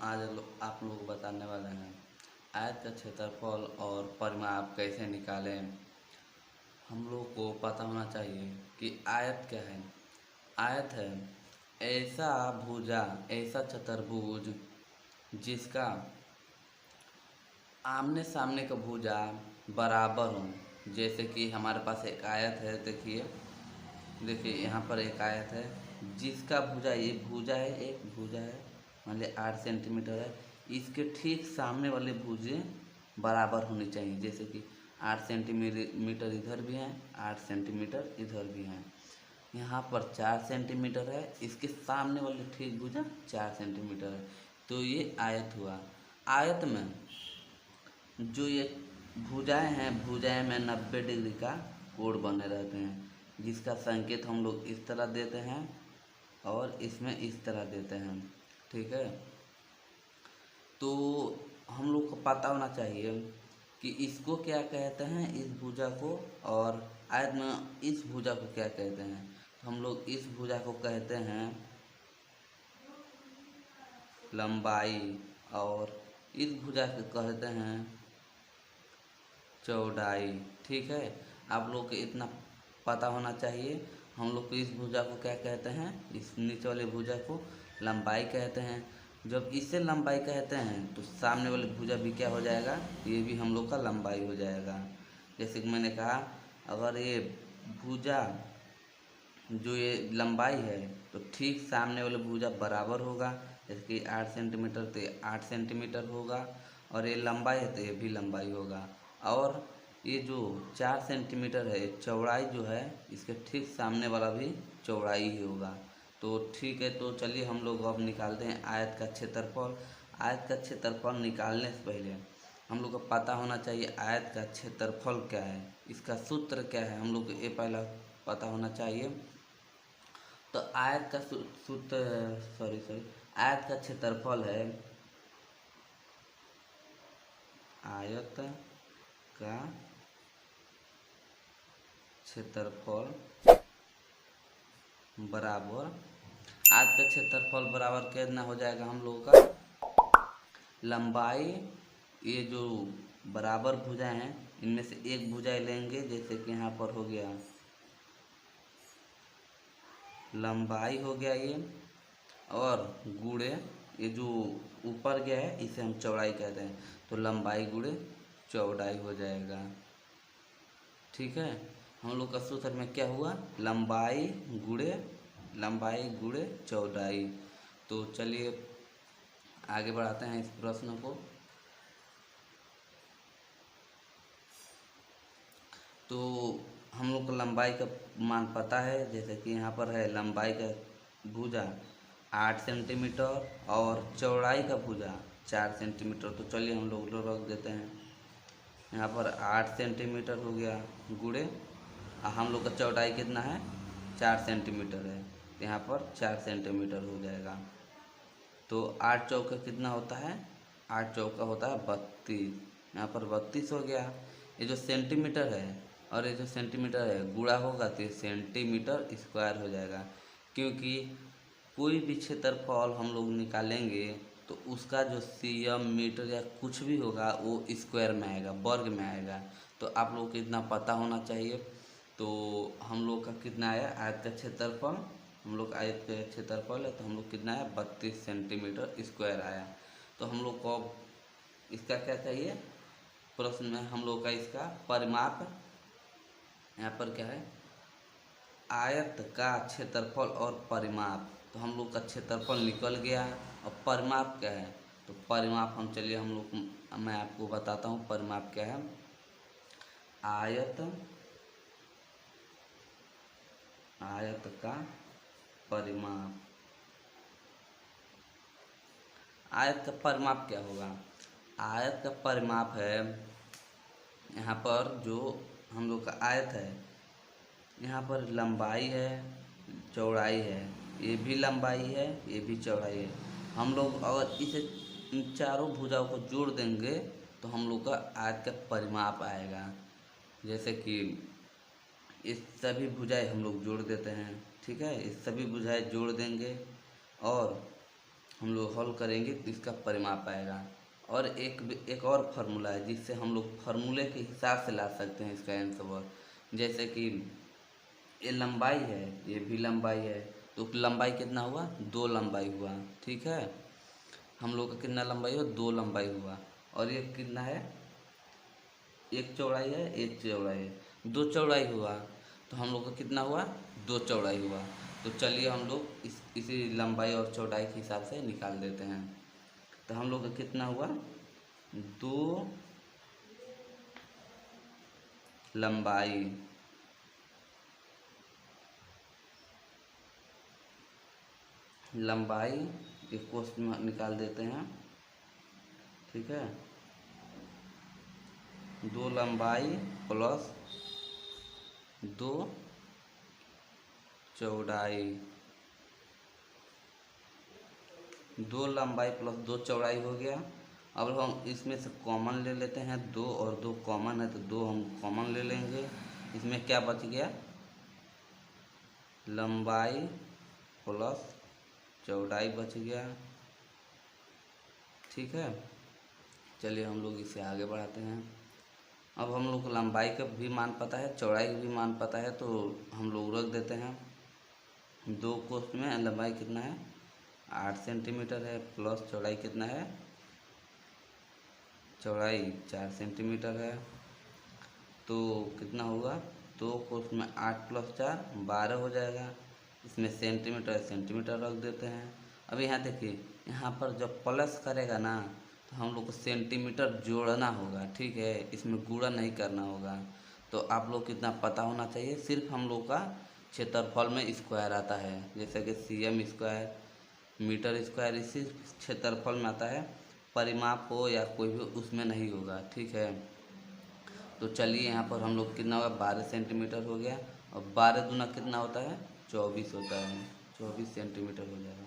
आप लोग को बताने वाले हैं आयत का क्षेत्रफल और परिमाप कैसे निकालें। हम लोग को पता होना चाहिए कि आयत क्या है। आयत है ऐसा भुजा, ऐसा चतुर्भुज जिसका आमने सामने का भुजा बराबर हो। जैसे कि हमारे पास एक आयत है, देखिए देखिए यहाँ पर एक आयत है जिसका भुजा, ये भुजा है, एक भुजा है, मान लिया 8 सेंटीमीटर है। इसके ठीक सामने वाले भुजे बराबर होने चाहिए। जैसे कि 8 सेंटीमीटर इधर भी हैं, 8 सेंटीमीटर इधर भी हैं। यहाँ पर 4 सेंटीमीटर है, इसके सामने वाले ठीक भुजा 4 सेंटीमीटर है। तो ये आयत हुआ। आयत में जो ये भुजाएं हैं, भुजाएं में 90 डिग्री का कोण बने रहते हैं, जिसका संकेत हम लोग इस तरह देते हैं और इसमें इस तरह देते हैं। ठीक है, तो हम लोग को पता होना चाहिए कि इसको क्या कहते हैं, इस भुजा को, और आयत में इस भुजा को क्या कहते हैं। तो हम लोग इस भुजा को कहते हैं लंबाई और इस भुजा को कहते हैं चौड़ाई। ठीक है, आप लोग को इतना पता होना चाहिए। हम लोग को इस भुजा को क्या कहते हैं, इस नीचे वाले भुजा को लंबाई कहते हैं। जब इसे लंबाई कहते हैं तो सामने वाले भुजा भी क्या हो जाएगा, ये भी हम लोग का लंबाई हो जाएगा। जैसे कि मैंने कहा, अगर ये भुजा जो ये लंबाई है तो ठीक सामने वाले भुजा बराबर होगा। जैसे कि 8 सेंटीमीटर तो ये 8 सेंटीमीटर होगा, और ये लंबाई है तो ये भी लंबाई होगा। और ये जो 4 सेंटीमीटर है, चौड़ाई जो है, इसके ठीक सामने वाला भी चौड़ाई ही होगा। तो ठीक है, तो चलिए हम लोग अब निकालते हैं आयत का क्षेत्रफल। आयत का क्षेत्रफल निकालने से पहले हम लोग को पता होना चाहिए आयत का क्षेत्रफल क्या है, इसका सूत्र क्या है, हम लोग को ये पहला पता होना चाहिए। तो आयत का सूत्र, आयत का क्षेत्रफल है आयत का क्षेत्रफल बराबर, आयत का क्षेत्रफल बराबर कितना हो जाएगा हम लोगों का, लंबाई, ये जो बराबर भुजाएं हैं इनमें से एक भुजाएं लेंगे। जैसे कि यहाँ पर हो गया लंबाई हो गया ये, और गुणे ये जो ऊपर गया है इसे हम चौड़ाई कहते हैं, तो लंबाई गुणे चौड़ाई हो जाएगा। ठीक है, हम लोग का सूत्र में क्या हुआ, लंबाई गुणे चौड़ाई। तो चलिए आगे बढ़ाते हैं इस प्रश्न को। तो हम लोग को लंबाई का मान पता है। जैसे कि यहाँ पर है लंबाई का भुजा 8 सेंटीमीटर और चौड़ाई का भुजा 4 सेंटीमीटर। तो चलिए हम लोग रख देते हैं, यहाँ पर 8 सेंटीमीटर हो गया गुणे, हम लोग का चौड़ाई कितना है, 4 सेंटीमीटर है, तो यहाँ पर 4 सेंटीमीटर हो जाएगा। तो 8 चौका कितना होता है, 8 चौका होता है 32, यहाँ पर 32 हो गया। ये जो सेंटीमीटर है और ये जो सेंटीमीटर है गुणा होगा तो ये सेंटीमीटर स्क्वायर हो जाएगा। क्योंकि कोई भी क्षेत्रफल हम लोग निकालेंगे तो उसका जो सीएम, मीटर या कुछ भी होगा वो स्क्वायर में आएगा, वर्ग में आएगा। तो आप लोग को इतना पता होना चाहिए। तो हम लोग का कितना आया, आयत का क्षेत्रफल, हम लोग आयत का क्षेत्रफल है तो हम लोग कितना आया, 32 सेंटीमीटर स्क्वायर आया। तो हम लोग को अब इसका क्या चाहिए, प्रश्न में हम लोग का इसका परिमाप, यहाँ पर क्या है, आयत का क्षेत्रफल और परिमाप। तो हम लोग का क्षेत्रफल निकल गया, और परिमाप क्या है, तो परिमाप हम चलिए हम लोग, मैं आपको बताता हूँ परिमाप क्या है। आयत का परिमाप, आयत का परिमाप क्या होगा, आयत का परिमाप है, यहाँ पर जो हम लोग का आयत है, यहाँ पर लंबाई है, चौड़ाई है, ये भी लंबाई है, ये भी चौड़ाई है। हम लोग अगर इसे इन चारों भुजाओं को जोड़ देंगे तो हम लोग का आयत का परिमाप आएगा। जैसे कि इस सभी भुजाएं हम लोग जोड़ देते हैं। ठीक है, इस सभी भुजाएं जोड़ देंगे और हम लोग हल करेंगे तो इसका परिमाप आएगा। और एक और फार्मूला है जिससे हम लोग फार्मूले के हिसाब से ला सकते हैं इसका आंसर। जैसे कि ये लंबाई है, ये भी लंबाई है, तो लंबाई कितना हुआ, 2 लंबाई हुआ। ठीक है, हम लोग का कितना लंबाई हुआ, 2 लंबाई हुआ। और ये कितना है, एक चौड़ाई है, एक चौड़ाई है, 2 चौड़ाई हुआ। तो हम लोग का कितना हुआ, 2 चौड़ाई हुआ। तो चलिए हम लोग इसी लंबाई और चौड़ाई के हिसाब से निकाल देते हैं। तो हम लोग का कितना हुआ, 2 लंबाई एक क्वेश्चन निकाल देते हैं। ठीक है, 2 लंबाई प्लस 2 चौड़ाई, 2 लंबाई प्लस 2 चौड़ाई हो गया। अब हम इसमें से कॉमन ले लेते हैं, 2 और 2 कॉमन है तो 2 हम कॉमन ले लेंगे। इसमें क्या बच गया, लंबाई प्लस चौड़ाई बच गया। ठीक है, चलिए हम लोग इसे आगे बढ़ाते हैं। अब हम लोग को लंबाई का भी मान पता है, चौड़ाई का भी मान पता है, तो हम लोग रख देते हैं। 2 को उसमें लंबाई कितना है, 8 सेंटीमीटर है, प्लस चौड़ाई कितना है, चौड़ाई 4 सेंटीमीटर है। तो कितना होगा, 2 को उसमें 8 प्लस 4 12 हो जाएगा। इसमें सेंटीमीटर सेंटीमीटर रख देते हैं। अब यहाँ देखिए, यहाँ पर जब प्लस करेगा ना तो हम लोग को सेंटीमीटर जोड़ना होगा। ठीक है, इसमें गुणा नहीं करना होगा। तो आप लोग कितना पता होना चाहिए, सिर्फ हम लोग का क्षेत्रफल में स्क्वायर आता है, जैसे कि cm स्क्वायर, मीटर स्क्वायर, इसी क्षेत्रफल में आता है। परिमाप हो या कोई भी उसमें नहीं होगा। ठीक है, तो चलिए यहाँ पर हम लोग कितना होगा, 12 सेंटीमीटर हो गया। और 12 दूना कितना होता है, 24 होता है, 24 सेंटीमीटर हो जाएगा।